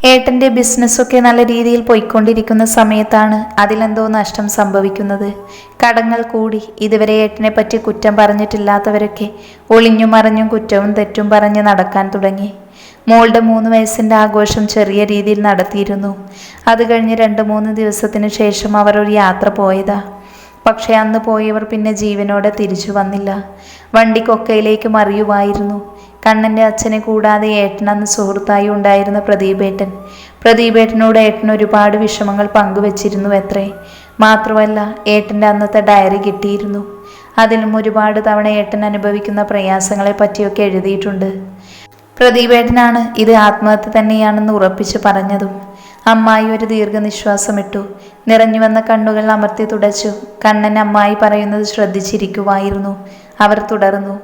ഏട്ടൻ്റെ ബിസിനസ്സൊക്കെ നല്ല രീതിയിൽ പോയിക്കൊണ്ടിരിക്കുന്ന സമയത്താണ് അതിലെന്തോ നഷ്ടം സംഭവിക്കുന്നത്. കടങ്ങൾ കൂടി. ഇതുവരെ ഏട്ടനെ പറ്റി കുറ്റം പറഞ്ഞിട്ടില്ലാത്തവരൊക്കെ ഒളിഞ്ഞും മറിഞ്ഞും കുറ്റവും തെറ്റും പറഞ്ഞ് നടക്കാൻ തുടങ്ങി. മോളുടെ 3 വയസ്സിൻ്റെ ആഘോഷം ചെറിയ രീതിയിൽ നടത്തിയിരുന്നു. അത് കഴിഞ്ഞ് 2-3 ദിവസത്തിന് ശേഷം അവർ ഒരു യാത്ര പോയതാ. പക്ഷെ അന്ന് പോയവർ പിന്നെ ജീവനോടെ തിരിച്ചു വന്നില്ല. വണ്ടി കൊക്കയിലേക്ക് മറിയുമായിരുന്നു. കണ്ണൻ്റെ അച്ഛനെ കൂടാതെ ഏട്ടനന്ന് സുഹൃത്തായി ഉണ്ടായിരുന്ന പ്രദീപേട്ടനോട് ഏട്ടൻ ഒരുപാട് വിഷമങ്ങൾ പങ്കുവച്ചിരുന്നു അത്രേ. മാത്രമല്ല ഏട്ടൻ്റെ അന്നത്തെ ഡയറി കിട്ടിയിരുന്നു. അതിലും ഒരുപാട് തവണ ഏട്ടൻ അനുഭവിക്കുന്ന പ്രയാസങ്ങളെ പറ്റിയൊക്കെ എഴുതിയിട്ടുണ്ട്. പ്രദീപേട്ടനാണ് ഇത് ആത്മഹത്യ തന്നെയാണെന്ന് ഉറപ്പിച്ചു പറഞ്ഞതും. അമ്മായി ഒരു ദീർഘനിശ്വാസമിട്ടു. നിറഞ്ഞു വന്ന കണ്ണുകൾ അമർത്തി തുടച്ചു. കണ്ണൻ അമ്മായി പറയുന്നത് ശ്രദ്ധിച്ചിരിക്കുമായിരുന്നു. അവർ തുടർന്നു.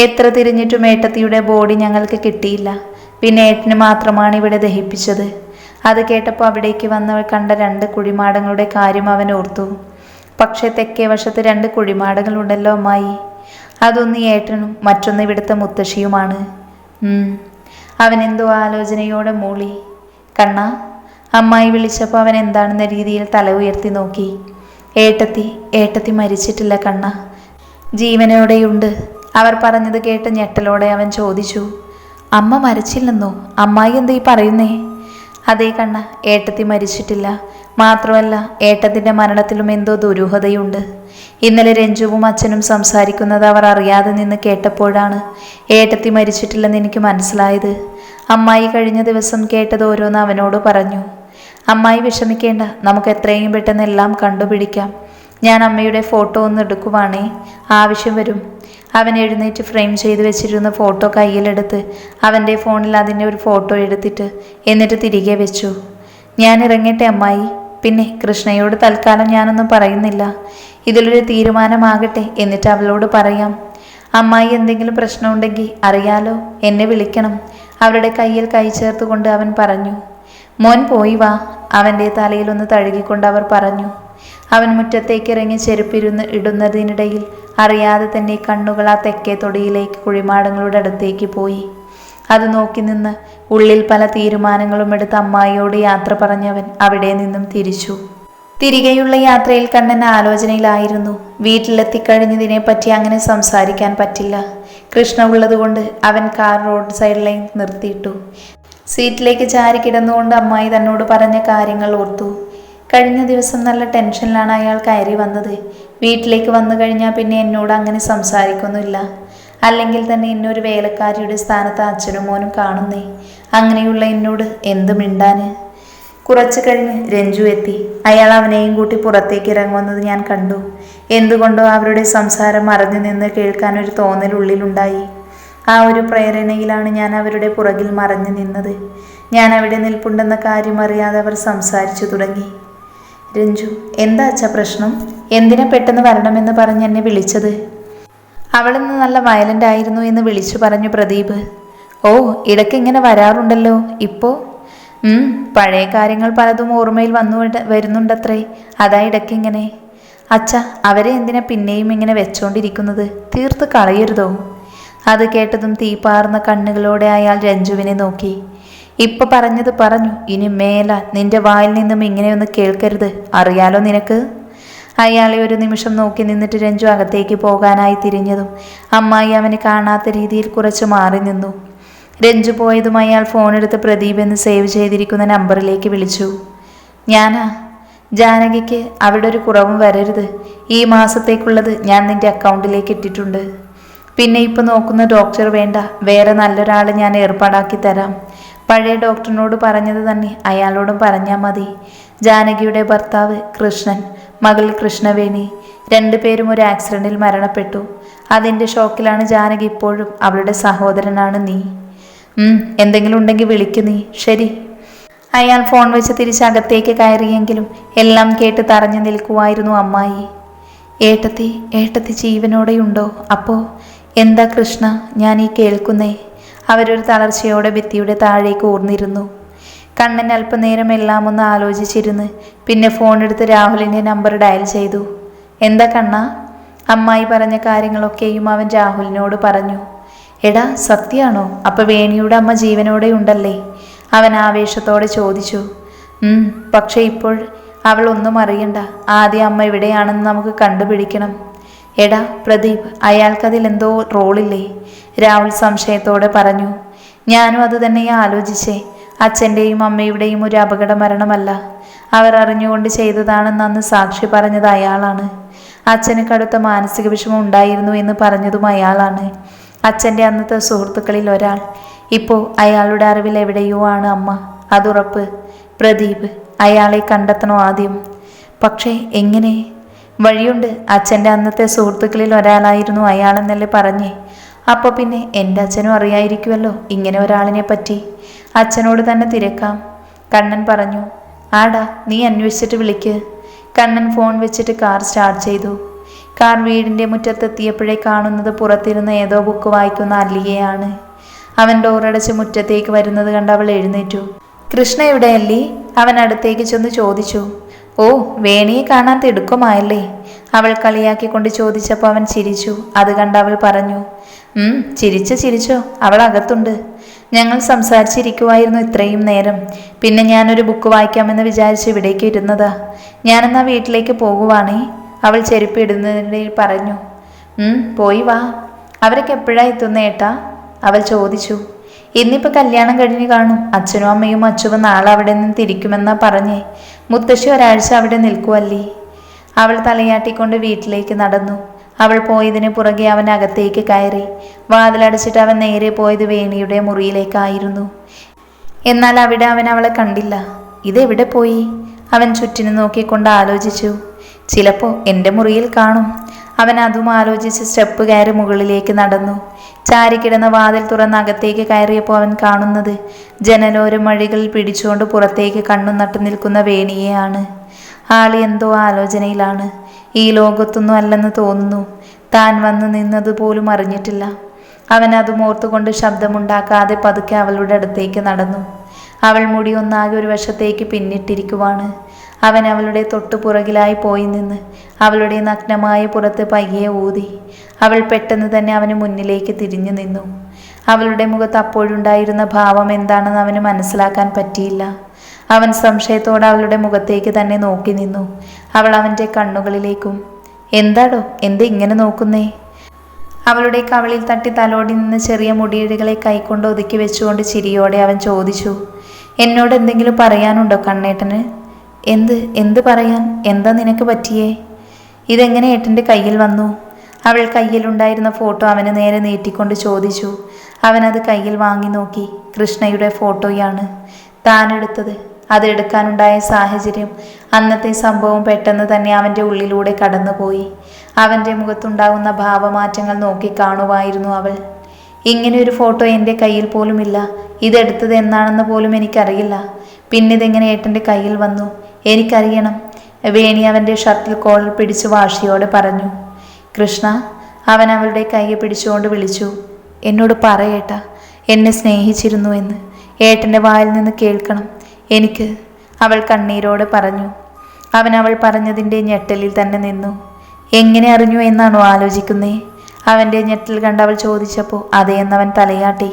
എത്ര തിരിഞ്ഞിട്ടും ഏട്ടത്തിയുടെ ബോഡി ഞങ്ങൾക്ക് കിട്ടിയില്ല. പിന്നെ ഏട്ടന് മാത്രമാണ് ഇവിടെ ദഹിപ്പിച്ചത്. അത് കേട്ടപ്പോൾ അവിടേക്ക് വന്നവൾ കണ്ട 2 കുഴിമാടങ്ങളുടെ കാര്യം അവൻ ഓർത്തു. പക്ഷേ തെക്കേ വശത്ത് 2 കുഴിമാടങ്ങളുണ്ടല്ലോ അമ്മായി. അതൊന്ന് ഏട്ടനും മറ്റൊന്ന് ഇവിടുത്തെ മുത്തശ്ശിയുമാണ്. അവനെന്തോ ആലോചനയോടെ മൂളി. കണ്ണ, അമ്മായി വിളിച്ചപ്പോൾ അവൻ എന്താണെന്ന രീതിയിൽ തല ഉയർത്തി നോക്കി. ഏട്ടത്തി മരിച്ചിട്ടില്ല കണ്ണ, ജീവനോടെയുണ്ട്. അവർ പറഞ്ഞത് കേട്ട് ഞെട്ടലോടെ അവൻ ചോദിച്ചു. അമ്മ മരിച്ചില്ലെന്നോ? അമ്മായി എന്താ ഈ പറയുന്നേ? അതേ കണ്ണ, ഏട്ടത്തി മരിച്ചിട്ടില്ല. മാത്രമല്ല ഏട്ടത്തിൻ്റെ മരണത്തിലും എന്തോ ദുരൂഹതയുണ്ട്. ഇന്നലെ രഞ്ജുവും അച്ഛനും സംസാരിക്കുന്നത് അവർ അറിയാതെ നിന്ന് കേട്ടപ്പോഴാണ് ഏട്ടത്തി മരിച്ചിട്ടില്ലെന്ന് എനിക്ക് മനസ്സിലായത്. അമ്മായി കഴിഞ്ഞ ദിവസം കേട്ടത് ഓരോന്ന് അവനോട് പറഞ്ഞു. അമ്മായി വിഷമിക്കേണ്ട, നമുക്ക് എത്രയും പെട്ടെന്ന് എല്ലാം കണ്ടുപിടിക്കാം. ഞാൻ അമ്മയുടെ ഫോട്ടോ ഒന്ന് എടുക്കുവാണേ, ആവശ്യം വരും. അവൻ എഴുന്നേറ്റ് ഫ്രെയിം ചെയ്ത് വെച്ചിരുന്ന ഫോട്ടോ കയ്യിലെടുത്ത് അവൻ്റെ ഫോണിൽ അതിൻ്റെ ഒരു ഫോട്ടോ എടുത്തിട്ട് എന്നിട്ട് തിരികെ വെച്ചു. ഞാൻ ഇറങ്ങട്ടെ അമ്മായി. പിന്നെ കൃഷ്ണയോട് തൽക്കാലം ഞാനൊന്നും പറയുന്നില്ല. ഇതിലൊരു തീരുമാനമാകട്ടെ, എന്നിട്ട് അവളോട് പറയാം. അമ്മായി എന്തെങ്കിലും പ്രശ്നമുണ്ടെങ്കിൽ അറിയാലോ, എന്നെ വിളിക്കണം. അവരുടെ കയ്യിൽ കൈ ചേർത്തുകൊണ്ട് അവൻ പറഞ്ഞു. മോൻ പോയി വാ. അവൻ്റെ തലയിലൊന്ന് തഴുകിക്കൊണ്ട് അവർ പറഞ്ഞു. അവൻ മുറ്റത്തേക്ക് ഇറങ്ങി ചെരുപ്പിരുന്ന് ഇടുന്നതിനിടയിൽ അറിയാതെ തന്നെ കണ്ണുകൾ ആ തെക്കേ തൊടിയിലേക്ക് കുഴിമാടങ്ങളുടെ അടുത്തേക്ക് പോയി. അത് നോക്കി നിന്ന് ഉള്ളിൽ പല തീരുമാനങ്ങളും എടുത്ത് അമ്മായിയോട് യാത്ര പറഞ്ഞവൻ അവിടെ നിന്നും തിരിച്ചു. തിരികെയുള്ള യാത്രയിൽ കണ്ണൻ ആലോചനയിലായിരുന്നു. വീട്ടിലെത്തിക്കഴിഞ്ഞതിനെപ്പറ്റി അങ്ങനെ സംസാരിക്കാൻ പറ്റില്ല. കൃഷ്ണ ഉള്ളതുകൊണ്ട് അവൻ കാർ റോഡ് സൈഡിലേക്ക് നിർത്തിയിട്ടു. സീറ്റിലേക്ക് ചാരി കിടന്നുകൊണ്ട് അമ്മായി തന്നോട് പറഞ്ഞ കാര്യങ്ങൾ ഓർത്തു. കഴിഞ്ഞ ദിവസം നല്ല ടെൻഷനിലാണ് അയാൾ കയറി വന്നത്. വീട്ടിലേക്ക് വന്നു കഴിഞ്ഞാൽ പിന്നെ എന്നോട് അങ്ങനെ സംസാരിക്കൊന്നുമില്ല. അല്ലെങ്കിൽ തന്നെ എന്നൊരു വേലക്കാരിയുടെ സ്ഥാനത്ത് അച്ഛനും മോനും കാണുന്നേ. അങ്ങനെയുള്ള എന്നോട് എന്ത് മിണ്ടാന്. കുറച്ചു കഴിഞ്ഞ് രഞ്ജു എത്തി. അയാൾ അവനെയും കൂട്ടി പുറത്തേക്ക് ഇറങ്ങുന്നത് ഞാൻ കണ്ടു. എന്തുകൊണ്ടോ അവരുടെ സംസാരം മറഞ്ഞു നിന്ന് കേൾക്കാൻ ഒരു തോന്നലുള്ളിലുണ്ടായി. ആ ഒരു പ്രേരണയിലാണ് ഞാൻ അവരുടെ പുറകിൽ മറഞ്ഞു നിന്നത്. ഞാൻ അവിടെ നിൽപ്പുണ്ടെന്ന കാര്യം അറിയാതെ അവർ സംസാരിച്ചു തുടങ്ങി. രഞ്ജു, എന്താ അച്ഛാ പ്രശ്നം? എന്തിനാ പെട്ടെന്ന് വരണമെന്ന് പറഞ്ഞ് എന്നെ വിളിച്ചത്? അവളിന്ന് നല്ല വയലൻ്റ് ആയിരുന്നു എന്ന് വിളിച്ചു പറഞ്ഞു പ്രദീപ്. ഓ, ഇടയ്ക്ക് ഇങ്ങനെ വരാറുണ്ടല്ലോ ഇപ്പോൾ. പഴയ കാര്യങ്ങൾ പലതും ഓർമ്മയിൽ വരുന്നുണ്ടത്രേ, അതാ ഇടയ്ക്കിങ്ങനെ. അച്ഛാ, അവരെ എന്തിനാ പിന്നെയും ഇങ്ങനെ വെച്ചോണ്ടിരിക്കുന്നത്? തീർത്ത് കളയരുതോ? അത് കേട്ടതും തീപ്പാർന്ന കണ്ണുകളോടെ അയാൾ രഞ്ജുവിനെ നോക്കി. ഇപ്പൊ പറഞ്ഞത് പറഞ്ഞു. ഇനി മേല നിന്റെ വായിൽ നിന്നും ഇങ്ങനെയൊന്ന് കേൾക്കരുത്, അറിയാലോ നിനക്ക്. അയാളെ ഒരു നിമിഷം നോക്കി നിന്നിട്ട് രഞ്ജു അകത്തേക്ക് പോകാനായി തിരിഞ്ഞതും അമ്മായി അവനെ കാണാത്ത രീതിയിൽ കുറച്ച് മാറി നിന്നു. രഞ്ജു പോയതും അയാൾ ഫോണെടുത്ത് പ്രദീപ് എന്ന് സേവ് ചെയ്തിരിക്കുന്ന നമ്പറിലേക്ക് വിളിച്ചു. ഞാനാ. ജാനകിക്ക് അവിടെ ഒരു കുറവും വരരുത്. ഈ മാസത്തേക്കുള്ളത് ഞാൻ നിന്റെ അക്കൗണ്ടിലേക്ക് ഇട്ടിട്ടുണ്ട്. പിന്നെ ഇപ്പൊ നോക്കുന്ന ഡോക്ടർ വേണ്ട, വേറെ നല്ലൊരാൾ ഞാൻ ഏർപ്പാടാക്കി തരാം. പഴയ ഡോക്ടറിനോട് പറഞ്ഞത് തന്നെ അയാളോടും പറഞ്ഞാൽ മതി. ജാനകിയുടെ ഭർത്താവ് കൃഷ്ണൻ, മകൾ കൃഷ്ണവേണി, 2 പേരും ഒരു ആക്സിഡന്റിൽ മരണപ്പെട്ടു. അതിൻ്റെ ഷോക്കിലാണ് ജാനകി ഇപ്പോഴും. അവളുടെ സഹോദരനാണ് നീ. എന്തെങ്കിലും ഉണ്ടെങ്കിൽ വിളിക്കു നീ. ശരി. അയാൾ ഫോൺ വെച്ച് തിരിച്ചകത്തേക്ക് കയറിയെങ്കിലും എല്ലാം കേട്ട് തറഞ്ഞു നിൽക്കുമായിരുന്നു അമ്മായി. ഏട്ടത്തി ജീവനോടെയുണ്ടോ? അപ്പോ എന്താ കൃഷ്ണ ഞാൻ ഈ കേൾക്കുന്നേ? അവരൊരു തളർച്ചയോടെ ഭിത്തിയുടെ താഴേക്ക് ഊർന്നിരുന്നു. കണ്ണൻ അല്പനേരം എല്ലാം ഒന്ന് ആലോചിച്ചിരുന്ന് പിന്നെ ഫോണെടുത്ത് രാഹുലിൻ്റെ നമ്പർ ഡയൽ ചെയ്തു. എന്താ കണ്ണ? അമ്മായി പറഞ്ഞ കാര്യങ്ങളൊക്കെയും അവൻ രാഹുലിനോട് പറഞ്ഞു. എടാ, സത്യാണോ? അപ്പം വേണിയുടെ അമ്മ ജീവനോടെ ഉണ്ടല്ലേ? അവൻ ആവേശത്തോടെ ചോദിച്ചു. പക്ഷെ ഇപ്പോൾ അവൾ ഒന്നും അറിയണ്ട. ആദ്യം അമ്മ എവിടെയാണെന്ന് നമുക്ക് കണ്ടുപിടിക്കണം. എടാ പ്രദീപ്, അയാൾക്കതിലെന്തോ റോളില്ലേ? രാഹുൽ സംശയത്തോടെ പറഞ്ഞു. ഞാനും അത് തന്നെ ആലോചിച്ചേ. അച്ഛൻ്റെയും അമ്മയുടെയും ഒരു അപകട മരണമല്ല, അവർ അറിഞ്ഞുകൊണ്ട് ചെയ്തതാണെന്ന് അന്ന് സാക്ഷി പറഞ്ഞത് അയാളാണ്. അച്ഛന് കടുത്ത മാനസിക വിഷമം ഉണ്ടായിരുന്നു എന്ന് പറഞ്ഞതും അയാളാണ്. അച്ഛൻ്റെ അന്നത്തെ സുഹൃത്തുക്കളിൽ ഒരാൾ. ഇപ്പോൾ അയാളുടെ അറിവിൽ എവിടെയോ ആണ് അമ്മ, അതുറപ്പ്. പ്രദീപ്, അയാളെ കണ്ടെത്തണോ ആദ്യം. പക്ഷേ എങ്ങനെ? വഴിയുണ്ട്. അച്ഛൻ്റെ അന്നത്തെ സുഹൃത്തുക്കളിൽ ഒരാളായിരുന്നു അയാളെന്നല്ലേ പറഞ്ഞേ. അപ്പോൾ പിന്നെ എൻ്റെ അച്ഛനും അറിയായിരിക്കുമല്ലോ ഇങ്ങനെ ഒരാളിനെ പറ്റി. അച്ഛനോട് തന്നെ തിരക്കാം, കണ്ണൻ പറഞ്ഞു. ആടാ, നീ അന്വേഷിച്ചിട്ട് വിളിക്ക്. കണ്ണൻ ഫോൺ വെച്ചിട്ട് കാർ സ്റ്റാർട്ട് ചെയ്തു. കാർ വീടിൻ്റെ മുറ്റത്തെത്തിയപ്പോഴേ കാണുന്നത് പുറത്തിരുന്ന് ഏതോ ബുക്ക് വായിക്കുന്ന അല്ലിയെയാണ്. അവൻ ഡോറടച്ച് മുറ്റത്തേക്ക് വരുന്നത് കണ്ട് അവൾ എഴുന്നേറ്റു. കൃഷ്ണ എവിടെ അല്ലി? അവൻ അടുത്തേക്ക് ചെന്ന് ചോദിച്ചു. ഓ, വേണിയെ കാണാൻ തിടുക്കമായല്ലേ? അവൾ കളിയാക്കിക്കൊണ്ട് ചോദിച്ചപ്പോൾ അവൻ ചിരിച്ചു. അത് കണ്ട് അവൾ പറഞ്ഞു. ചിരിച്ചോ, അവൾ അകത്തുണ്ട്. ഞങ്ങൾ സംസാരിച്ചിരിക്കുമായിരുന്നു ഇത്രയും നേരം. പിന്നെ ഞാനൊരു ബുക്ക് വായിക്കാമെന്ന് വിചാരിച്ച് ഇവിടേക്ക് ഇരുന്നതാ. ഞാനെന്നാ വീട്ടിലേക്ക് പോകുവാണേ, അവൾ ചെരുപ്പ് ഇടുന്നതിനിടയിൽ പറഞ്ഞു. പോയി വാ. അവരൊക്കെ എപ്പോഴാണ് എത്തുന്നേട്ടാ? അവൾ ചോദിച്ചു. ഇന്നിപ്പോൾ കല്യാണം കഴിഞ്ഞ് കാണും. അച്ഛനും അമ്മയും അച്ഛനും നാളെ അവിടെ നിന്ന് തിരിക്കുമെന്നാ പറഞ്ഞേ. മുത്തശ്ശി ഒരാഴ്ച അവിടെ നിൽക്കുവല്ലേ. അവൾ തലയാട്ടിക്കൊണ്ട് വീട്ടിലേക്ക് നടന്നു. അവൾ പോയതിന് പുറകെ അവൻ അകത്തേക്ക് കയറി. വാതിലടച്ചിട്ട് അവൻ നേരെ പോയത് വേണിയുടെ മുറിയിലേക്കായിരുന്നു. എന്നാൽ അവിടെ അവൻ അവളെ കണ്ടില്ല. ഇതെവിടെ പോയി? അവൻ ചുറ്റിനു നോക്കിക്കൊണ്ട് ആലോചിച്ചു. ചിലപ്പോൾ എൻ്റെ മുറിയിൽ കാണും. അവൻ അതും ആലോചിച്ച് സ്റ്റെപ്പ് കയറി മുകളിലേക്ക് നടന്നു. ചാരിക്കിടന്ന വാതിൽ തുറന്ന് അകത്തേക്ക് കയറിയപ്പോൾ അവൻ കാണുന്നത് ജനലോരം വഴികളിൽ പിടിച്ചുകൊണ്ട് പുറത്തേക്ക് കണ്ണു നട്ടു നിൽക്കുന്ന വേണിയെയാണ്. ആള് എന്തോ ആലോചനയിലാണ്. ഈ ലോകത്തൊന്നും അല്ലെന്ന് തോന്നുന്നു. താൻ വന്ന് നിന്നതുപോലും അറിഞ്ഞിട്ടില്ല. അവൻ അതും ഓർത്തുകൊണ്ട് ശബ്ദമുണ്ടാക്കാതെ പതുക്കെ അവളുടെ അടുത്തേക്ക് നടന്നു. അവൾ മുടി ഒന്നാകെ ഒരു വശത്തേക്ക് പിന്നിട്ടിരിക്കുവാണ്. അവൻ അവളുടെ തൊട്ടുപുറകിലായി പോയി നിന്ന് അവളുടെ നഗ്നമായ പുറത്ത് പയ്യെ ഊതി. അവൾ പെട്ടെന്ന് തന്നെ അവന് മുന്നിലേക്ക് തിരിഞ്ഞു നിന്നു. അവളുടെ മുഖത്ത് അപ്പോഴുണ്ടായിരുന്ന ഭാവം എന്താണെന്ന് അവന് മനസ്സിലാക്കാൻ പറ്റിയില്ല. അവൻ സംശയത്തോടെ അവളുടെ മുഖത്തേക്ക് തന്നെ നോക്കി നിന്നു. അവൾ അവൻ്റെ കണ്ണുകളിലേക്കും. എന്താടോ, ഇങ്ങനെ നോക്കുന്നേ? അവളുടെ കവളിൽ തട്ടി തലോടി നിന്ന് ചെറിയ മുടിയിഴകളെ കൈകൊണ്ട് ഒതുക്കി വെച്ചുകൊണ്ട് ചിരിയോടെ അവൻ ചോദിച്ചു. എന്നോട് എന്തെങ്കിലും പറയാനുണ്ടോ കണ്ണേട്ടന്? എന്ത് പറയാൻ? എന്താ നിനക്ക് പറ്റിയേ? ഇതെങ്ങനെ ഏട്ടൻ്റെ കയ്യിൽ വന്നു? അവൾ കയ്യിലുണ്ടായിരുന്ന ഫോട്ടോ അവന് നേരെ നീട്ടിക്കൊണ്ട് ചോദിച്ചു. അവനത് കയ്യിൽ വാങ്ങി നോക്കി. കൃഷ്ണയുടെ ഫോട്ടോയാണ് താനെടുത്തത്. അതെടുക്കാനുണ്ടായ സാഹചര്യം, അന്നത്തെ സംഭവം പെട്ടെന്ന് തന്നെ അവൻ്റെ ഉള്ളിലൂടെ കടന്നുപോയി. അവൻ്റെ മുഖത്തുണ്ടാകുന്ന ഭാവമാറ്റങ്ങൾ നോക്കി കാണുമായിരുന്നു അവൾ. ഇങ്ങനെ ഒരു ഫോട്ടോ എൻ്റെ കയ്യിൽ പോലുമില്ല. ഇതെടുത്തത് എന്നാണെന്ന് പോലും എനിക്കറിയില്ല. പിന്നിതെങ്ങനെ ഏട്ടൻ്റെ കയ്യിൽ വന്നു? എനിക്കറിയണം. വേണി അവൻ്റെ ഷർട്ടിൽ കോളർ പിടിച്ച് വാശിയോടെ പറഞ്ഞു. കൃഷ്ണ, അവൻ അവളുടെ കൈ പിടിച്ചുകൊണ്ട് വിളിച്ചു. എന്നോട് പറയേട്ടാ, എന്നെ സ്നേഹിച്ചിരുന്നു എന്ന് ഏട്ടൻ്റെ വായിൽ നിന്ന് കേൾക്കണം എനിക്ക്, അവൾ കണ്ണീരോടെ പറഞ്ഞു. അവൾ പറഞ്ഞതിൻ്റെ ഞെട്ടലിൽ തന്നെ നിന്നു. എങ്ങനെ അറിഞ്ഞു എന്നാണോ ആലോചിക്കുന്നേ? അവൻ്റെ ഞെട്ടൽ കണ്ട് അവൾ ചോദിച്ചപ്പോൾ അതേന്നവൻ തലയാട്ടി.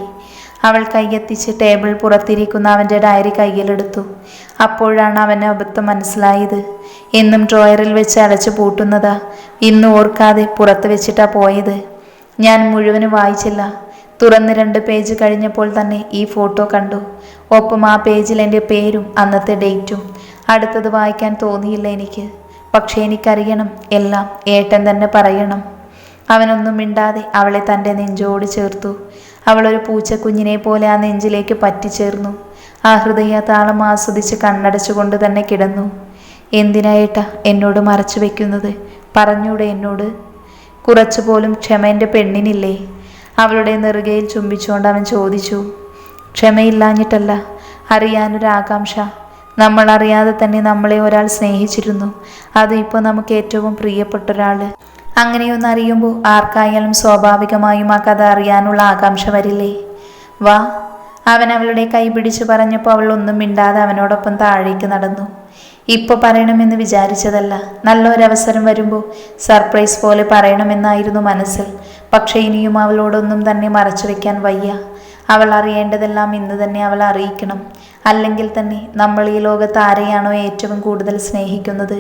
അവൾ കൈയെത്തിച്ച് ടേബിൾ പുറത്തിരിക്കുന്ന അവൻ്റെ ഡയറി കയ്യിലെടുത്തു. അപ്പോഴാണ് അവന് അബദ്ധം മനസ്സിലായത്. എന്നും ഡ്രോയറിൽ വെച്ച് അടച്ചു പൂട്ടുന്നതാ. ഇന്ന് ഓർക്കാതെ പുറത്ത് വെച്ചിട്ടാ പോയത്. ഞാൻ മുഴുവനും വായിച്ചില്ല. തുറന്ന് 2 പേജ് കഴിഞ്ഞപ്പോൾ തന്നെ ഈ ഫോട്ടോ കണ്ടു. ഒപ്പം ആ പേജിൽ എൻ്റെ പേരും അന്നത്തെ ഡേറ്റും. അടുത്തത് വായിക്കാൻ തോന്നിയില്ല എനിക്ക്. പക്ഷേ എനിക്കറിയണം, എല്ലാം ഏട്ടൻ തന്നെ പറയണം. അവനൊന്നും മിണ്ടാതെ അവളെ തൻ്റെ നെഞ്ചോട് ചേർത്തു. അവളൊരു പൂച്ചക്കുഞ്ഞിനെ പോലെ ആ നെഞ്ചിലേക്ക് പറ്റിച്ചേർന്നു. ആ ഹൃദയ താളം ആസ്വദിച്ച് കണ്ണടച്ചുകൊണ്ട് തന്നെ കിടന്നു. എന്തിനായിട്ടാ എന്നോട് മറച്ചു വെക്കുന്നത്? പറഞ്ഞൂടെ എന്നോട്? കുറച്ചുപോലും ക്ഷമ എൻ്റെ പെണ്ണിനില്ലേ? അവളുടെ നെറുകയിൽ ചുംബിച്ചുകൊണ്ട് അവൻ ചോദിച്ചു. ക്ഷമയില്ലാഞ്ഞിട്ടല്ല, അറിയാനൊരാകാംക്ഷ. നമ്മൾ അറിയാതെ തന്നെ നമ്മളെ ഒരാൾ സ്നേഹിച്ചിരുന്നു. അത് ഇപ്പോൾ നമുക്ക് ഏറ്റവും പ്രിയപ്പെട്ട ഒരാൾ. അങ്ങനെയൊന്നറിയുമ്പോൾ ആർക്കായാലും സ്വാഭാവികമായും ആ കഥ അറിയാനുള്ള ആകാംക്ഷ വരില്ലേ? വാ, അവൻ അവളുടെ കൈ പിടിച്ച് പറഞ്ഞപ്പോൾ അവൾ ഒന്നും മിണ്ടാതെ അവനോടൊപ്പം താഴേക്ക് നടന്നു. ഇപ്പോൾ പറയണമെന്ന് വിചാരിച്ചതല്ല. നല്ലൊരവസരം വരുമ്പോൾ സർപ്രൈസ് പോലെ പറയണമെന്നായിരുന്നു മനസ്സിൽ. പക്ഷേ ഇനിയും അവളോടൊന്നും തന്നെ മറച്ചു വെക്കാൻ വയ്യ. അവൾ അറിയേണ്ടതെല്ലാം ഇന്ന് തന്നെ അവൾ അറിയിക്കണം. അല്ലെങ്കിൽ തന്നെ നമ്മൾ ഈ ലോകത്ത് ആരെയാണോ ഏറ്റവും കൂടുതൽ സ്നേഹിക്കുന്നത്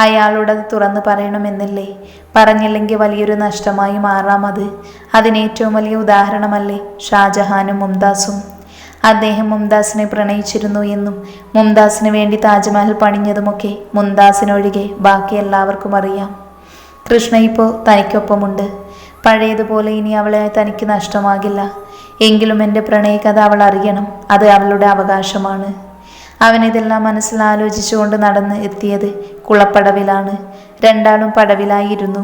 അയാളോട് അത് തുറന്നു പറയണമെന്നില്ലേ? പറഞ്ഞില്ലെങ്കിൽ വലിയൊരു നഷ്ടമായി മാറാം അത്. അതിനേറ്റവും വലിയ ഉദാഹരണമല്ലേ ഷാജഹാനും മുംതാസും. അദ്ദേഹം മുംതാസിനെ പ്രണയിച്ചിരുന്നു എന്നും മുംതാസിന് വേണ്ടി താജ്മഹൽ പണിഞ്ഞതുമൊക്കെ മുംതാസിനൊഴികെ ബാക്കി എല്ലാവർക്കും അറിയാം. കൃഷ്ണ ഇപ്പോൾ തനിക്കൊപ്പമുണ്ട്. പഴയതുപോലെ ഇനി അവളെ തനിക്ക് നഷ്ടമാകില്ല. എങ്കിലും എൻ്റെ പ്രണയകഥ അവൾ അറിയണം. അത് അവളുടെ അവകാശമാണ്. അവനിതെല്ലാം മനസ്സിൽ ആലോചിച്ചുകൊണ്ട് നടന്ന് എത്തിയത് കുളപ്പടവിലാണ്. രണ്ടാളും പടവിലായിരുന്നു.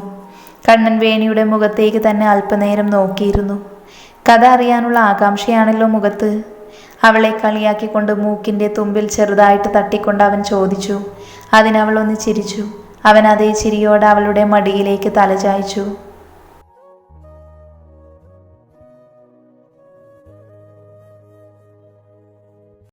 കണ്ണൻ വേണിയുടെ മുഖത്തേക്ക് തന്നെ അല്പനേരം നോക്കിയിരുന്നു. കഥ അറിയാനുള്ള ആകാംക്ഷയാണല്ലോ മുഖത്ത്. അവളെ കളിയാക്കിക്കൊണ്ട് മൂക്കിൻ്റെ തുമ്പിൽ ചെറുതായിട്ട് തട്ടിക്കൊണ്ട് അവൻ ചോദിച്ചു. അതിനവളൊന്ന് ചിരിച്ചു. അവൻ അതേ ചിരിയോടെ അവളുടെ മടിയിലേക്ക് തലചായ്ച്ചു.